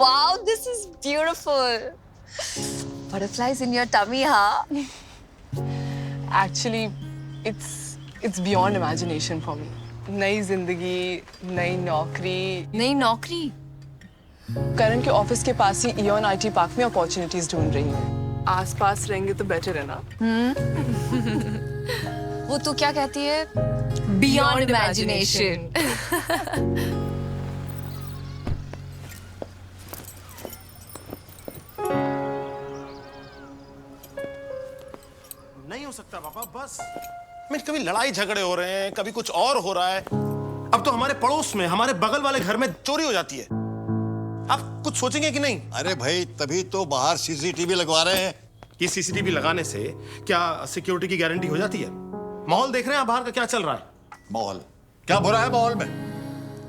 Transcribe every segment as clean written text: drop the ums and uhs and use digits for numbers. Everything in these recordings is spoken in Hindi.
Wow, this is beautiful. Butterflies in your tummy, huh? Actually, it's beyond imagination for me. नई जिंदगी, नई नौकरी। नई नौकरी? करण के ऑफिस के पास ही इयॉन आईटी पार्क में अपॉर्चुनिटीज ढूंढ रही हूँ। आसपास रहेंगे तो बेटर है ना? वो तू क्या कहती है? Beyond imagination. नहीं हो सकता पापा, बस मैं कभी लड़ाई झगड़े हो रहे हैं, कभी कुछ और हो रहा है। अब तो हमारे पड़ोस में, हमारे बगल वाले घर में चोरी हो जाती है। आप कुछ सोचेंगे कि नहीं? अरे भाई, तभी तो बाहर सीसीटीवी लगवा रहे हैं। ये सीसीटीवी लगाने से क्या सिक्योरिटी की गारंटी हो जाती है? माहौल देख रहे हैं आप बाहर का क्या चल रहा है? माहौल क्या बुरा है माहौल में?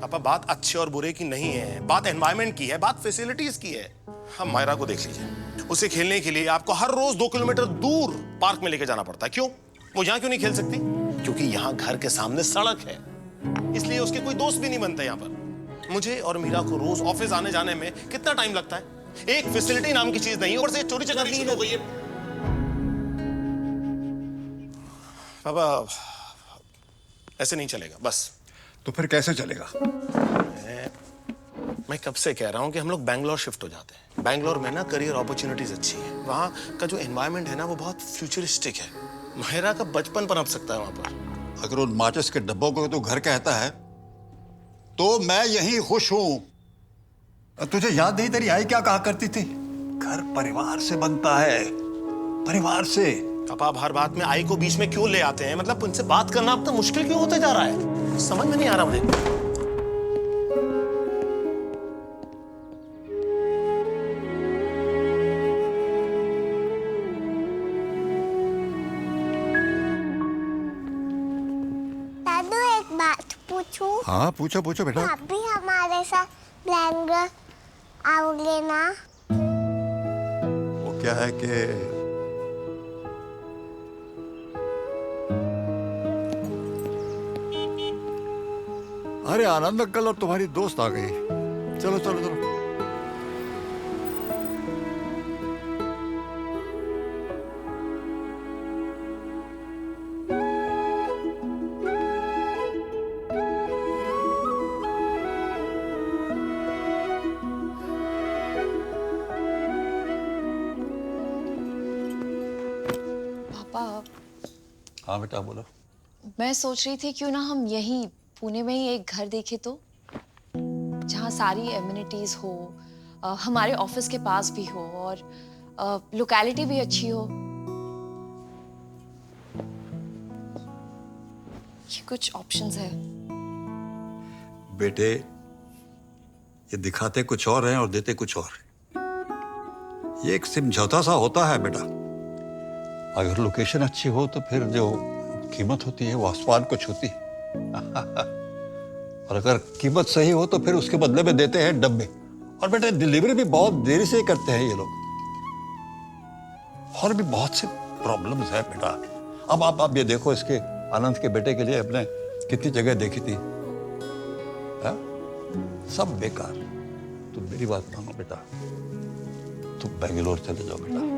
पापा बात अच्छे और बुरे की नहीं है, बात एनवायरनमेंट की है, बात फैसिलिटीज की है। हम मायरा को देख लीजिए, उसे खेलने के लिए आपको हर रोज 2 किलोमीटर दूर पार्क में लेके जाना पड़ता है। क्यों? वो यहाँ क्यों नहीं खेल सकती? क्योंकि यहाँ घर के सामने सड़क है, इसलिए उसके कोई दोस्त भी नहीं बनते यहाँ पर। मुझे और मीरा को रोज ऑफिस आने जाने में कितना टाइम लगता है? एक फैसिलिटी नाम की चीज नहीं, और से चोरी चकारी शुरू हो गई है। पापा ऐसे नहीं चलेगा, बस। तो फिर कैसे चलेगा? मैं कब से कह रहा हूँ कि हम लोग बैंगलोर शिफ्ट हो जाते हैं। बैंगलोर में ना करियर अपॉर्चुनिटीज अच्छी है, वहाँ का जो एनवायरनमेंट है ना वो बहुत फ्यूचरिस्टिक है। माहिरा का बचपन पनप सकता है वहाँ पर। अगर उन माचिस के डब्बों को तू घर कहता है तो मैं यहीं खुश हूं। तुझे याद नहीं तेरी आई क्या कहा करती थी? घर परिवार से बनता है, परिवार से। पापा आप हर बात में आई को बीच में क्यों ले आते हैं? मतलब उनसे बात करना अब तो मुश्किल क्यों होते जा रहा है? समझ में नहीं आ रहा मुझे। हाँ पूछो पूछो बेटा। आप भी हमारे साथ बैंगलोर आओगे ना? वो क्या है कि अरे आनंद अंकल और तुम्हारी दोस्त आ गई। चलो चलो चलो। हाँ बेटा बोलो। मैं सोच रही थी क्यों ना हम यहीं पुणे में ही एक घर देखें तो, जहाँ सारी एमिनिटीज हो, हमारे ऑफिस के पास भी हो और लोकेलिटी भी अच्छी हो। ये कुछ ऑप्शंस है। बेटे ये दिखाते कुछ और हैं और देते कुछ और हैं। ये एक समझौता सा होता है बेटा। अगर लोकेशन अच्छी हो तो फिर जो कीमत होती है वो आसमान को छूती है। और अगर कीमत सही हो तो फिर उसके बदले में देते हैं डब्बे। और बेटा डिलीवरी भी बहुत देरी से करते हैं ये लोग। और भी बहुत से प्रॉब्लम्स है बेटा। अब आप ये देखो, इसके आनंद के बेटे के लिए अपने कितनी जगह देखी थी, है? सब बेकार। तुम मेरी बात मानो बेटा, तुम बेंगलोर चले जाओ बेटा,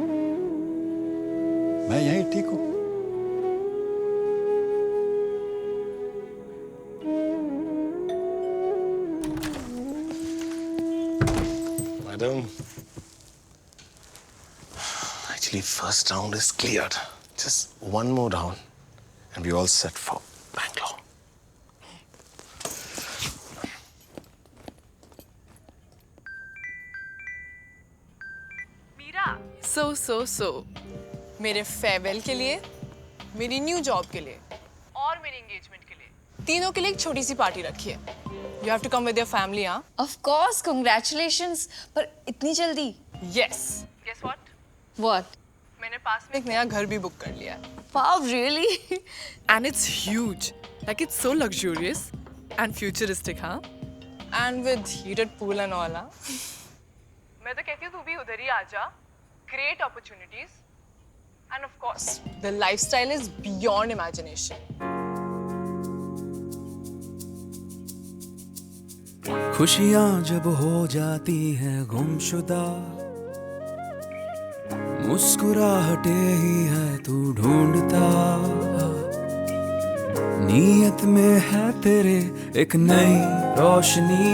मैं यहीं ठीक हूं। Madam, actually first round is cleared. Just one more round and we all set for Bangalore. Meera, so मेरे फेयरवेल के लिए, मेरी न्यू जॉब के लिए और मेरी एंगेजमेंट के लिए, तीनों के लिए एक छोटी सी पार्टी रखी है। You have to come with your family, हाँ? Of course, congratulations. पर इतनी जल्दी? Yes. Guess what? What? मैंने पास में एक नया घर भी बुक कर लिया है। Wow, really? And it's huge. Like it's so luxurious and futuristic, हाँ? And with heated pool and all, हाँ? मैं तो कहती हूँ तू भी उधर ही आ जा. Great opportunities. And of course, the lifestyle is beyond imagination. खुशियां जब हो जाती हैं गुमशुदा, मुस्कुराहटे ही है तू ढूंढता, नीयत में है तेरे एक नई रोशनी,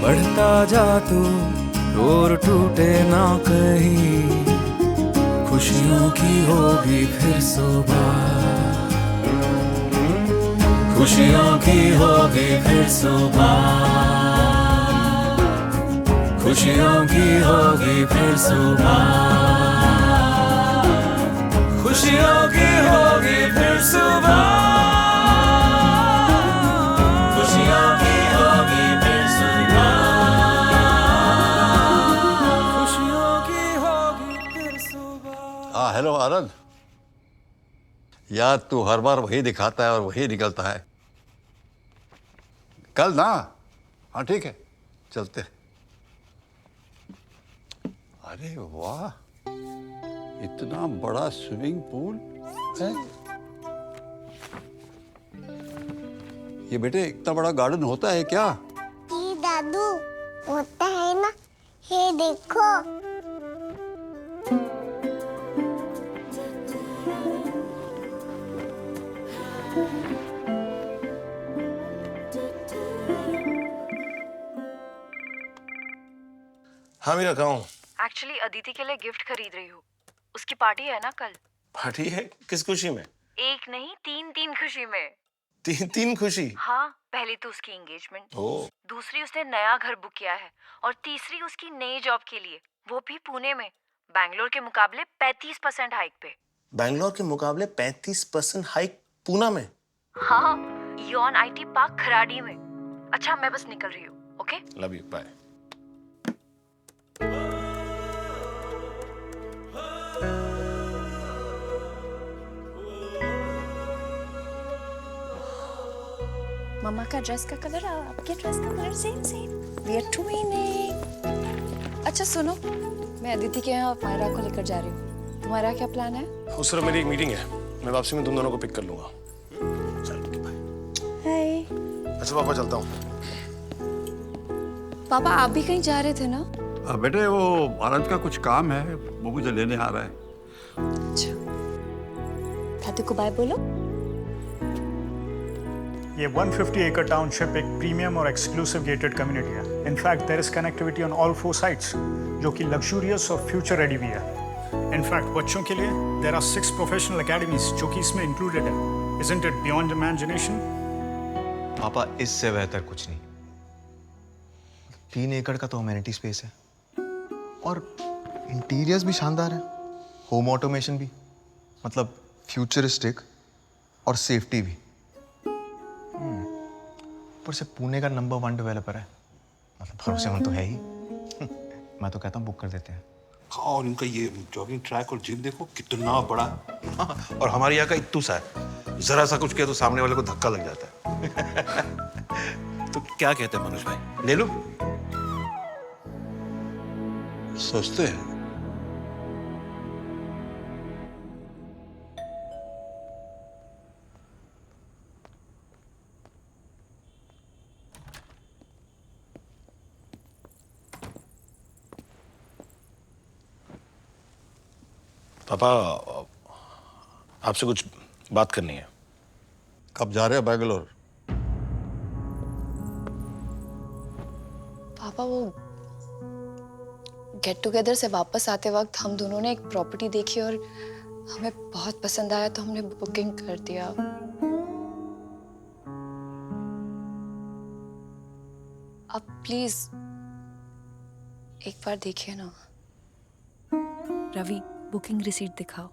बढ़ता जा तू और टूटे ना कहीं, खुशियों की होगी फिर सुबह, खुशियों की होगी फिर सुबह, खुशियों की होगी फिर सुबह, खुशियों की होगी फिर सुबह, खुशियों की होगी फिर सुबह, खुशियों की होगी फिर सुबह। हाँ हेलो आनंद, यार तू हर बार वही दिखाता है और वही निकलता है। कल ना, हाँ ठीक है, चलते हैं। अरे वाह, इतना बड़ा स्विमिंग पूल है। ये बेटे इतना बड़ा गार्डन होता है क्या? जी दादू, होता है ना, ये देखो। हाँ मीरा, कहूँ एक्चुअली अदिति के लिए गिफ्ट खरीद रही हूँ। उसकी पार्टी है ना कल। पार्टी है? किस खुशी में? एक नहीं, तीन खुशी में। तीन खुशी? हाँ, पहली तो उसकी एंगेजमेंट, ओ, दूसरी उसने नया घर बुक किया है, और तीसरी उसकी नई जॉब के लिए, वो भी पुणे में, बैंगलोर के मुकाबले 35% हाइक पे। बैंगलोर के मुकाबले 35% हाइक पूना में? हाँ, इॉन आईटी पार्क खराड़ी में। अच्छा, मैं बस निकल रही हूँ। Okay, love you, bye. मम्मा का ड्रेस का कलर और आपके ड्रेस का colour same we are twinning. अच्छा सुनो, मैं अदिति के यहाँ मायरा को लेकर जा रही हूँ। तुम्हारा क्या प्लान है? उस तरह मेरी एक मीटिंग है, मैं वापसी में तुम दोनों को पिक कर लूंगा। चलो बाय। हाय। अच्छा पापा, चलता हूँ। पापा आप भी कहीं जा रहे थे ना? बेटे वो आनंद का कुछ काम है, वो मुझे लेने आ रहा है। अच्छा, दादू को बाय बोलो। ये 150 एकड़ टाउनशिप एक प्रीमियम और एक्सक्लूसिव गेटेड कम्युनिटी है। In fact there is connectivity on all 4 sides, जो कि लग्जूरियस और फ्यूचर रेडी भी है। इनफैक्ट बच्चों के लिए देयर आर 6 प्रोफेशनल एकेडमीज जो कि इसमें इंक्लूडेड है। Isn't it beyond imagination? पापा, इससे बेहतर कुछ नहीं। 3 एकड़ का तो अमेनिटी स्पेस है, और इंटीरियर्स भी शानदार है, होम ऑटोमेशन भी, मतलब फ्यूचरिस्टिक, और सेफ्टी भी। ऊपर से पुणे का नंबर 1 डेवलपर है, मतलब भरोसेमंद तो है ही। मैं तो कहता हूँ बुक कर देते हैं। हाँ, और इनका ये जॉगिंग ट्रैक और जिम देखो कितना बड़ा। हाँ, और हमारे यहाँ का इत्तू सा है, जरा सा कुछ किया तो सामने वाले को धक्का लग जाता है। तो क्या कहते हैं मनोज भाई, ले लो? सोचते हैं। पापा, आपसे कुछ बात करनी है। कब जा रहे हैं बैंगलोर? पापा, वो गेट टुगेदर से वापस आते वक्त हम दोनों ने एक प्रॉपर्टी देखी और हमें बहुत पसंद आया, तो हमने बुकिंग कर दिया। अब प्लीज एक बार देखिए ना। रवि, बुकिंग रिसीट दिखाओ।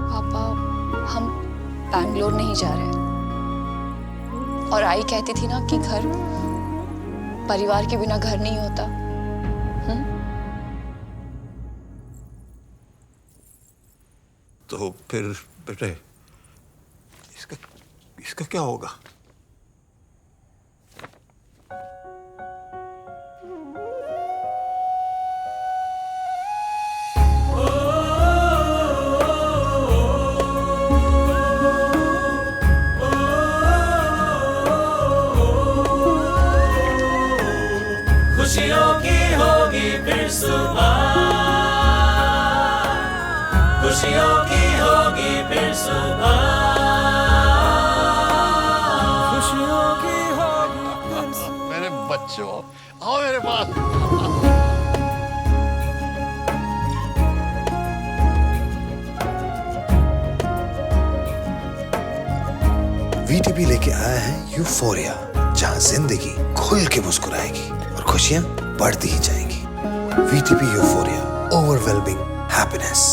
पापा, हम बैंगलोर नहीं जा रहे, और आई कहती थी ना कि घर परिवार के बिना घर नहीं होता। तो फिर बेटे इसका इसका क्या होगा? खुशियों की होगी फिर सुबह, खुशियों की होगी फिर सुबह, खुशियों की होगी फिर सुबह। मेरे बच्चों आओ मेरे पास। वीटीपी लेके आया है यूफोरिया, जहां जिंदगी खुल के मुस्कुराएगी और खुशियां बढ़ती ही जाएंगी। VTP euphoria, overwhelming happiness.